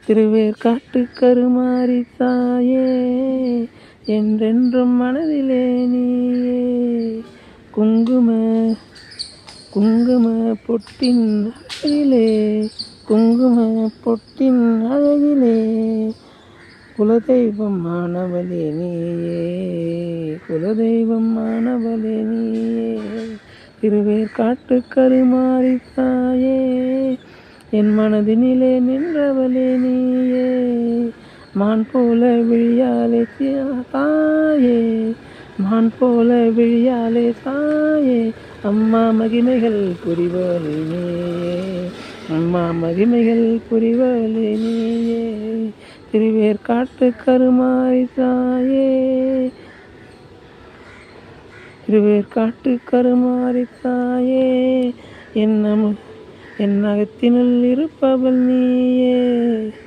திருவேற்காட்டு கருமாரி தாயே, என்றென்றும் மனதிலே நீயே. குங்கும குங்கும பொட்டின் அழகிலே, குங்கும பொட்டின் அழகிலே, குலதெய்வம் ஆனவளே நீயே, குலதெய்வம் ஆனவளே நீயே. திருவேற்காட்டு கருமாரி தாயே, என் மனதினிலே நின்றவளே நீயே. மான் போல விழியாலே தாயே, மான் போல விழியாலே தாயே, அம்மா மகிமைகள் புரிவளே நீயே, அம்மா மகிமைகள் புரிவளே நீயே. திருவேற்காட்டு கருமாரி தாயே, திருவேற்காட்டு கருமாரி தாயே, என் அகத்தினுள் இருப்பவள் நீயே.